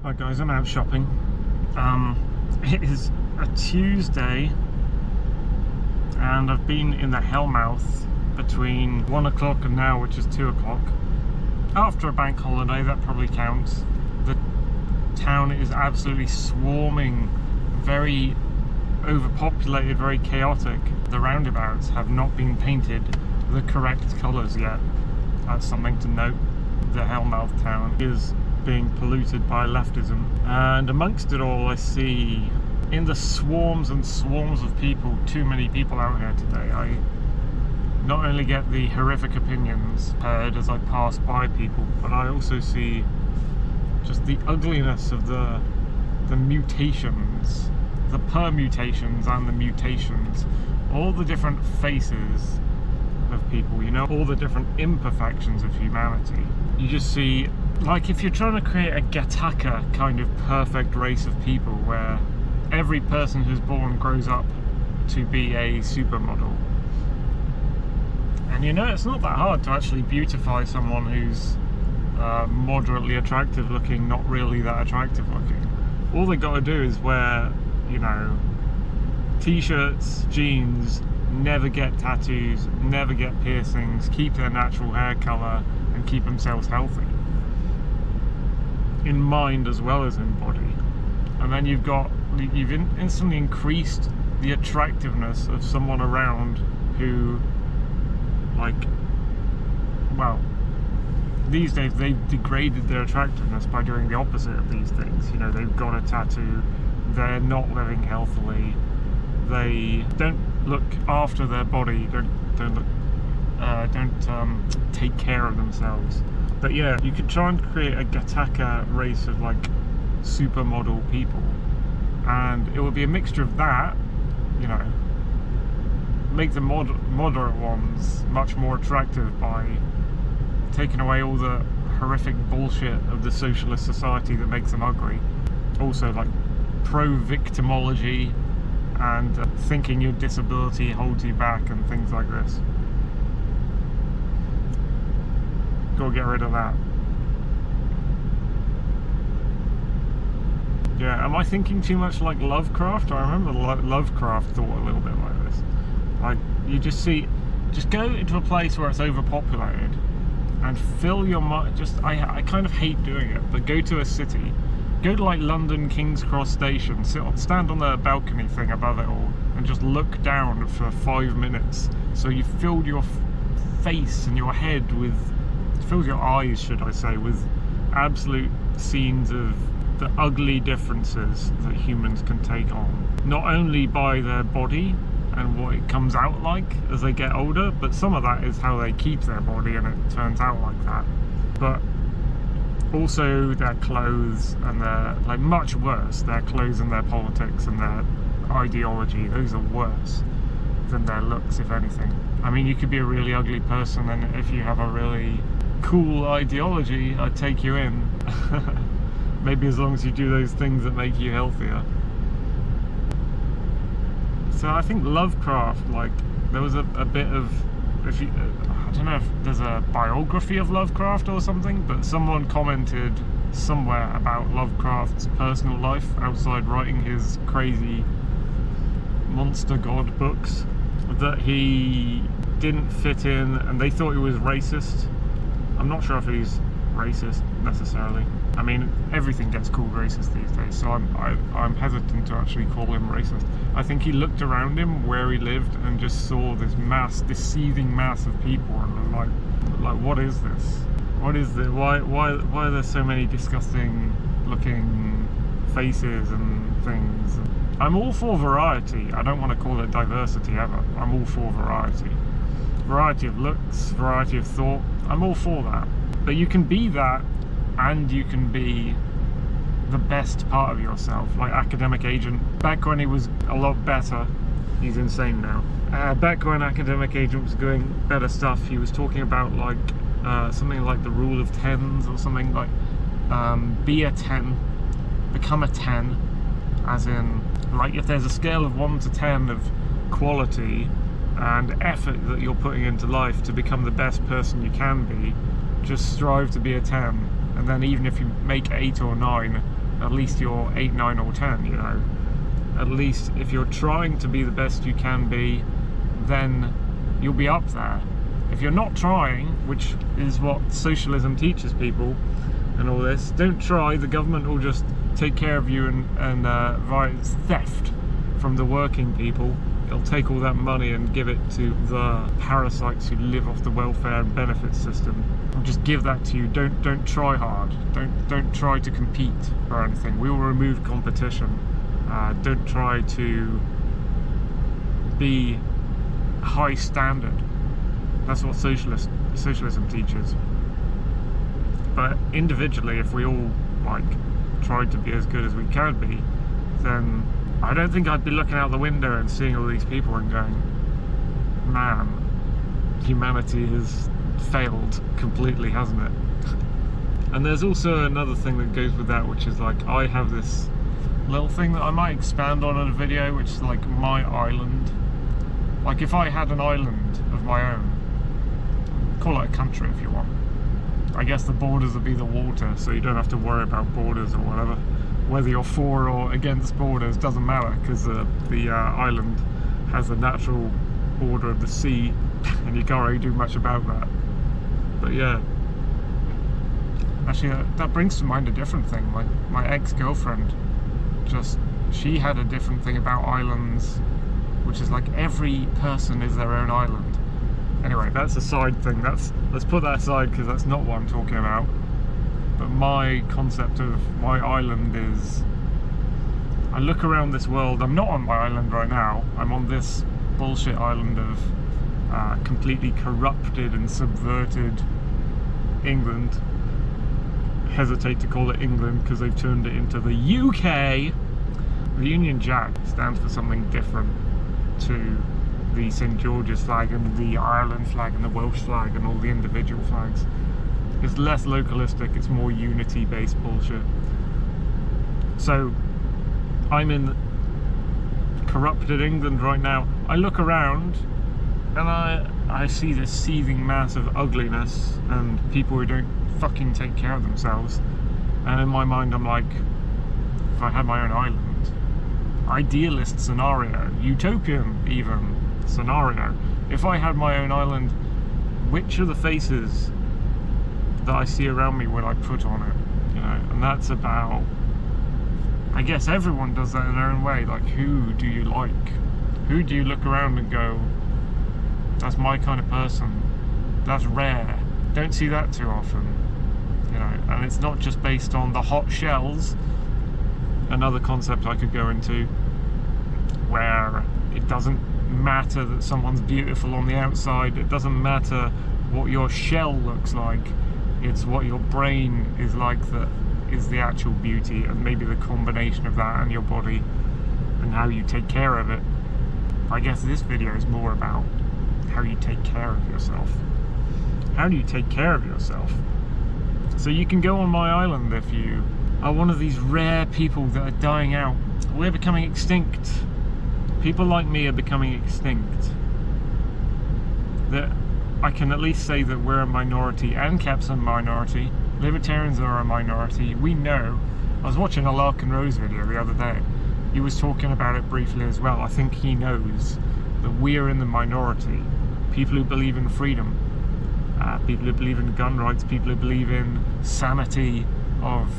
Hi guys, I'm out shopping. It is a Tuesday and I've been in the hellmouth between 1 o'clock and now, which is 2 o'clock. After a bank holiday, that probably counts. The town is absolutely swarming, very overpopulated, very chaotic. The roundabouts have not been painted the correct colours yet. That's something to note. The hellmouth town is being polluted by leftism, and amongst it all I see, in the swarms and swarms of people, too many people out here today, I not only get the horrific opinions heard as I pass by people, but I also see just the ugliness of the mutations, the permutations and the mutations, all the different faces of people, you know, all the different imperfections of humanity. You just see, like, if you're trying to create a Gattaca kind of perfect race of people where every person who's born grows up to be a supermodel. And you know, it's not that hard to actually beautify someone who's moderately attractive looking, not really that attractive looking. All they got to do is wear, you know, t-shirts, jeans, never get tattoos, never get piercings, keep their natural hair colour, and keep themselves healthy. In mind as well as in body. And then you've instantly increased the attractiveness of someone around who, like, well, these days they've degraded their attractiveness by doing the opposite of these things. You know, they've got a tattoo, they're not living healthily, they don't look after their body, don't take care of themselves. But yeah, you could try and create a Gattaca race of like supermodel people, and it would be a mixture of that, you know, make the moderate ones much more attractive by taking away all the horrific bullshit of the socialist society that makes them ugly. Also, like, pro-victimology and thinking your disability holds you back and things like this. Go get rid of that. Yeah, am I thinking too much like Lovecraft? I remember Lovecraft thought a little bit like this. Like, you just go into a place where it's overpopulated and fill your mind. I kind of hate doing it, but go to a city, go to like London King's Cross Station, stand on the balcony thing above it all, and just look down for 5 minutes. So you filled your face and your head with, fills your eyes, should I say, with absolute scenes of the ugly differences that humans can take on. Not only by their body and what it comes out like as they get older, but some of that is how they keep their body and it turns out like that. But also their clothes and their, like, much worse, their clothes and their politics and their ideology, those are worse than their looks, if anything. I mean, you could be a really ugly person, and if you have a really cool ideology, I'd take you in. Maybe as long as you do those things that make you healthier. So I think Lovecraft, like, there was a bit of, I don't know if there's a biography of Lovecraft or something, but someone commented somewhere about Lovecraft's personal life outside writing his crazy monster god books, that he didn't fit in and they thought he was racist. I'm not sure if he's racist necessarily. I mean, everything gets called racist these days, so I'm hesitant to actually call him racist. I think he looked around him where he lived and just saw this seething mass of people, and like, what is this? What is this? Why are there so many disgusting looking faces and things? I'm all for variety. I don't want to call it diversity ever. I'm all for variety. Variety of looks, variety of thought. I'm all for that. But you can be that, and you can be the best part of yourself, like Academic Agent. Back when he was a lot better, he's insane now. Back when Academic Agent was doing better stuff, he was talking about like something like the rule of tens or something, like be a 10, become a 10, as in, like, if there's a scale of 1 to 10 of quality and effort that you're putting into life to become the best person you can be, just strive to be a 10. And then even if you make 8 or 9, at least you're 8, 9 or 10, you know. At least if you're trying to be the best you can be, then you'll be up there. If you're not trying, which is what socialism teaches people and all this, don't try, the government will just take care of you and via theft from the working people. It'll take all that money and give it to the parasites who live off the welfare and benefit system. I'll just give that to you. Don't try hard. Don't try to compete or anything. We will remove competition. Don't try to be high standard. That's what socialism teaches. But individually, if we all like tried to be as good as we can be, then I don't think I'd be looking out the window and seeing all these people and going, man, humanity has failed completely, hasn't it? And there's also another thing that goes with that, which is like, I have this little thing that I might expand on in a video, which is like my island. Like if I had an island of my own, call it a country if you want. I guess the borders would be the water, so you don't have to worry about borders or whatever. Whether you're for or against borders doesn't matter, because the island has a natural border of the sea, and you can't really do much about that. But yeah, actually that brings to mind a different thing. My ex-girlfriend, she had a different thing about islands, which is like every person is their own island. Anyway, that's a side thing. Let's put that aside, because that's not what I'm talking about. But my concept of my island is, I look around this world. I'm not on my island right now. I'm on this bullshit island of completely corrupted and subverted England. Hesitate to call it England because they've turned it into the UK. The Union Jack stands for something different to the St. George's flag and the Ireland flag and the Welsh flag and all the individual flags. It's less localistic, it's more unity-based bullshit. So, I'm in corrupted England right now. I look around and I see this seething mass of ugliness and people who don't fucking take care of themselves. And in my mind I'm like, if I had my own island, idealist scenario, utopian even scenario, if I had my own island, which are the faces that I see around me when I put on it, you know? And that's about, I guess everyone does that in their own way. Like, who do you like? Who do you look around and go, that's my kind of person? That's rare. Don't see that too often, you know? And it's not just based on the hot shells, another concept I could go into, where it doesn't matter that someone's beautiful on the outside, it doesn't matter what your shell looks like, it's what your brain is like that is the actual beauty, and maybe the combination of that and your body and how you take care of it. I guess this video is more about how you take care of yourself. How do you take care of yourself? So you can go on my island if you are one of these rare people that are dying out. We're becoming extinct. People like me are becoming extinct. That I can at least say that we're a minority. ANCAP's a minority. Libertarians are a minority. We know. I was watching a Lark and Rose video the other day. He was talking about it briefly as well. I think he knows that we are in the minority. People who believe in freedom. People who believe in gun rights. People who believe in sanity of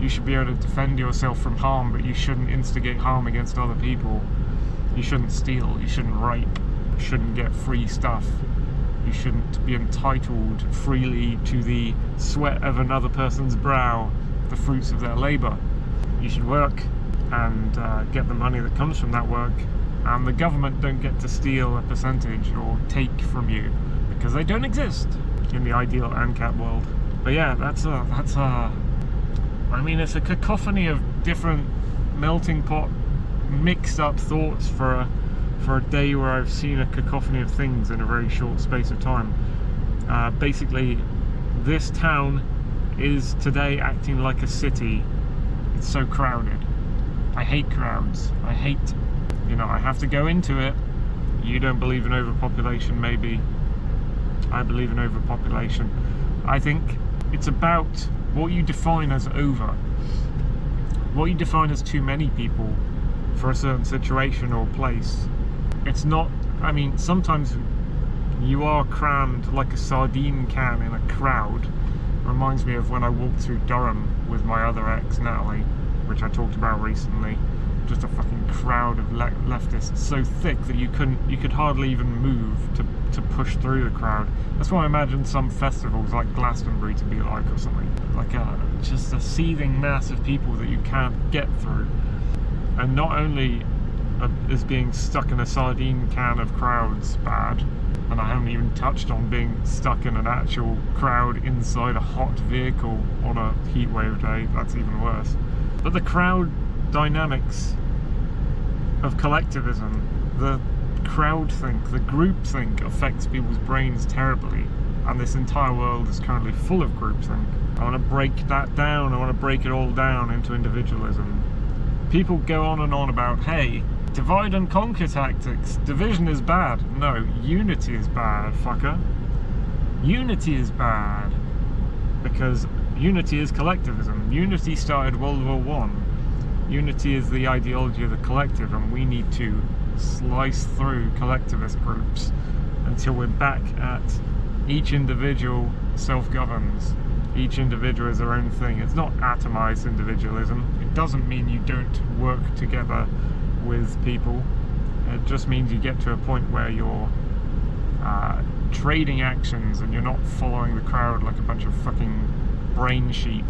you should be able to defend yourself from harm, but you shouldn't instigate harm against other people. You shouldn't steal. You shouldn't rape. You shouldn't get free stuff. You shouldn't be entitled freely to the sweat of another person's brow, the fruits of their labour. You should work and get the money that comes from that work, and the government don't get to steal a percentage or take from you, because they don't exist in the ideal ANCAP world. But yeah, that's I mean, it's a cacophony of different melting pot, mixed up thoughts for a day where I've seen a cacophony of things in a very short space of time. Basically, this town is today acting like a city. It's so crowded. I hate crowds. I hate, you know, I have to go into it. You don't believe in overpopulation, maybe. I believe in overpopulation. I think it's about what you define as over. what you define as too many people for a certain situation or place. It's not, I mean, sometimes you are crammed like a sardine can in a crowd. It reminds me of when I walked through Durham with my other ex, Natalie, which I talked about recently. Just a fucking crowd of leftists, so thick that you could hardly even move to push through the crowd. That's what I imagine some festivals like Glastonbury to be like, or something. Like just a seething mass of people that you can't get through. And not only is being stuck in a sardine can of crowds bad, and I haven't even touched on being stuck in an actual crowd inside a hot vehicle on a heatwave day. That's even worse. But the crowd dynamics of collectivism, the crowdthink, the groupthink affects people's brains terribly, and this entire world is currently full of groupthink. I want to break that down. I want to break it all down into individualism. People go on and on about, hey, divide and conquer tactics, division is bad. No, unity is bad, fucker. Unity is bad, because unity is collectivism. Unity started World War One. Unity is the ideology of the collective, and we need to slice through collectivist groups until we're back at each individual self-governs. Each individual is their own thing. It's not atomized individualism. It doesn't mean you don't work together with people. It just means you get to a point where you're trading actions and you're not following the crowd like a bunch of fucking brain sheep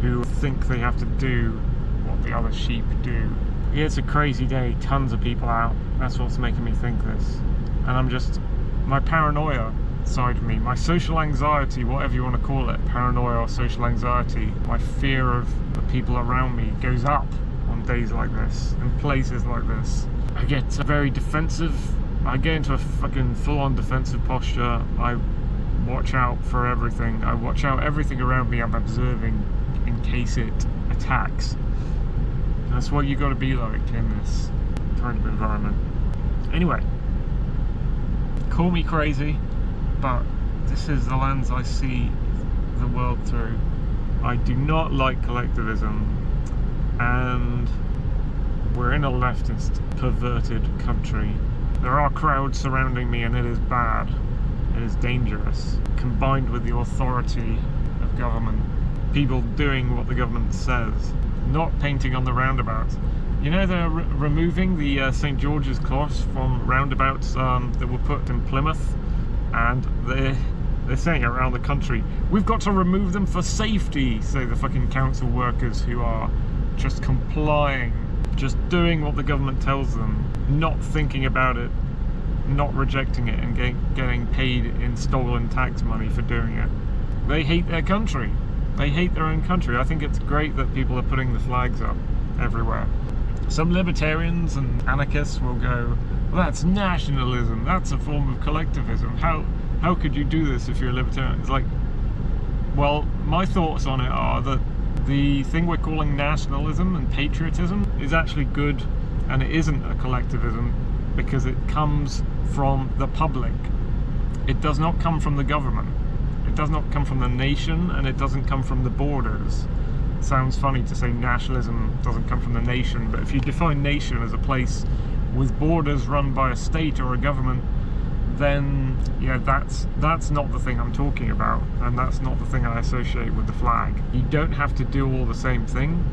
who think they have to do what the other sheep do. Yeah, it's a crazy day, tons of people out. That's what's making me think this. And I'm just, my paranoia side of me, my social anxiety, whatever you want to call it, paranoia or social anxiety, my fear of the people around me goes up on days like this, in places like this. I get very defensive. I get into a fucking full-on defensive posture. I watch out for everything. I watch out everything around me I'm observing in case it attacks. That's what you got to be like in this kind of environment. Anyway, call me crazy, but this is the lens I see the world through. I do not like collectivism, and we're in a leftist, perverted country. There are crowds surrounding me, and it is bad. It is dangerous, combined with the authority of government. People doing what the government says, not painting on the roundabouts. You know, they're removing the St. George's Cross from roundabouts that were put in Plymouth, and they're saying around the country, we've got to remove them for safety, say the fucking council workers who are just complying, just doing what the government tells them, not thinking about it, not rejecting it, and getting paid in stolen tax money for doing it. They hate their country. They hate their own country. I think it's great that people are putting the flags up everywhere. Some libertarians and anarchists will go, well, that's nationalism, that's a form of collectivism. How could you do this if you're a libertarian? It's like, well, my thoughts on it are that the thing we're calling nationalism and patriotism is actually good, and it isn't a collectivism because it comes from the public. It does not come from the government. It does not come from the nation, and it doesn't come from the borders. It sounds funny to say nationalism doesn't come from the nation, but if you define nation as a place with borders run by a state or a government, then yeah, that's not the thing I'm talking about, and that's not the thing I associate with the flag. You don't have to do all the same thing.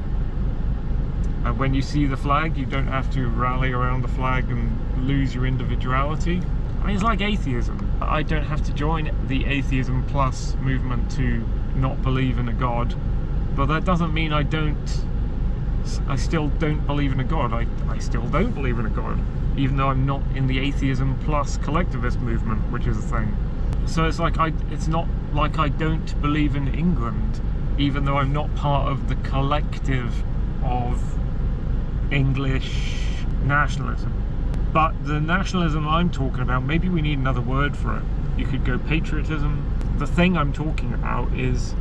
And when you see the flag, you don't have to rally around the flag and lose your individuality. I mean, it's like atheism. I don't have to join the atheism plus movement to not believe in a god, but that doesn't mean I still don't believe in a god. I still don't believe in a god, even though I'm not in the atheism plus collectivist movement, which is a thing. So it's like it's not like I don't believe in England, even though I'm not part of the collective of English nationalism. But the nationalism I'm talking about, maybe we need another word for it. You could go patriotism. The thing I'm talking about is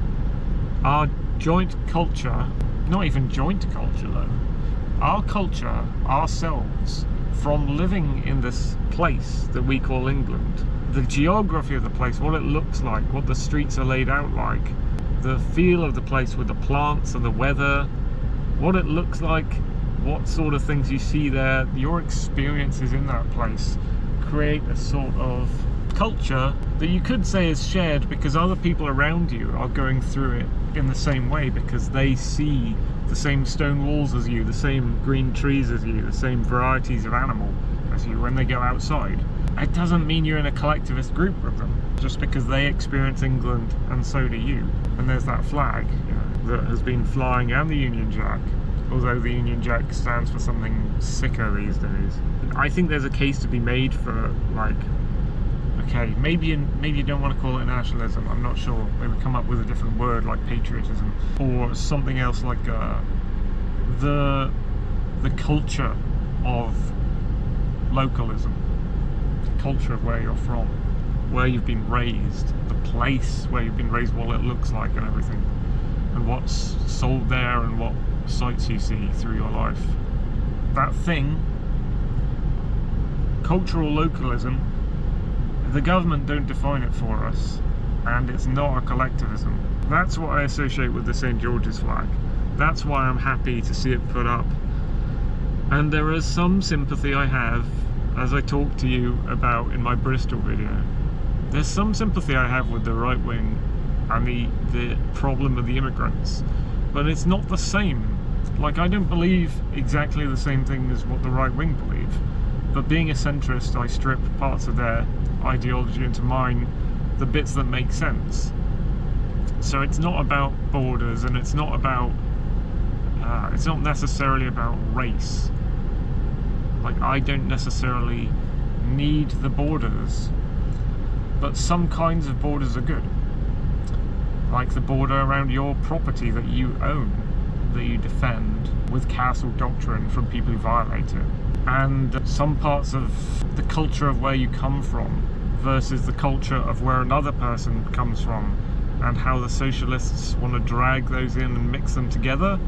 our joint culture, not even joint culture though, our culture, ourselves, from living in this place that we call England, the geography of the place, what it looks like, what the streets are laid out like, the feel of the place with the plants and the weather, what it looks like, what sort of things you see there, your experiences in that place create a sort of culture that you could say is shared because other people around you are going through it in the same way, because they see the same stone walls as you, the same green trees as you, the same varieties of animal as you when they go outside. It doesn't mean you're in a collectivist group with them, just because they experience England and so do you. And there's that flag, you know, that has been flying, and the Union Jack, although the Union Jack stands for something sicker these days. I think there's a case to be made for, like, okay, maybe you don't want to call it nationalism, I'm not sure, maybe come up with a different word like patriotism, or something else like the culture of localism, the culture of where you're from, where you've been raised, the place where you've been raised, what it looks like and everything, and what's sold there and what sights you see through your life. That thing, cultural localism, the government don't define it for us, and it's not a collectivism. That's what I associate with the St. George's flag. That's why I'm happy to see it put up. And there is some sympathy I have, as I talked to you about in my Bristol video, there's some sympathy I have with the right wing and the problem of the immigrants, but it's not the same. Like, I don't believe exactly the same thing as what the right wing believe, but being a centrist, I strip parts of their ideology into mine, the bits that make sense. So it's not about borders, and it's not about it's not necessarily about race. Like, I don't necessarily need the borders, but some kinds of borders are good, like the border around your property that you own, that you defend with castle doctrine from people who violate it, and some parts of the culture of where you come from versus the culture of where another person comes from, and how the socialists want to drag those in and mix them together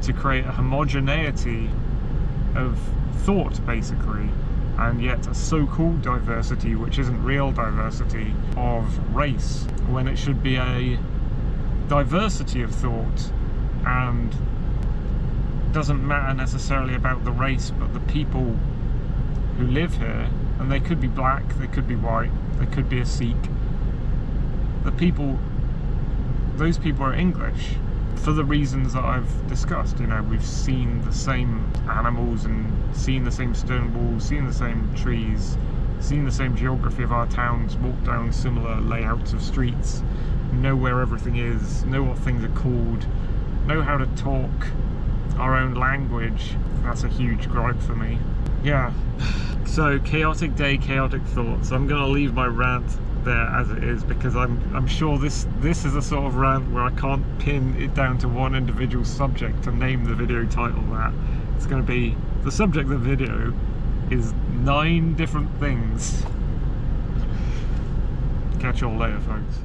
to create a homogeneity of thought, basically, and yet a so-called diversity which isn't real diversity of race, when it should be a diversity of thought, and doesn't matter necessarily about the race, but the people who live here, and they could be black, they could be white, they could be a Sikh. The people, those people are English for the reasons that I've discussed. You know, we've seen the same animals and seen the same stone walls, seen the same trees, seen the same geography of our towns, walked down similar layouts of streets, know where everything is, know what things are called, know how to talk our own language. That's a huge gripe for me. Yeah, so chaotic day, chaotic thoughts. I'm gonna leave my rant there as it is, because I'm sure this is a sort of rant where I can't pin it down to one individual subject to name the video title that. It's gonna be, the subject of the video is 9 different things. Catch you all later, folks.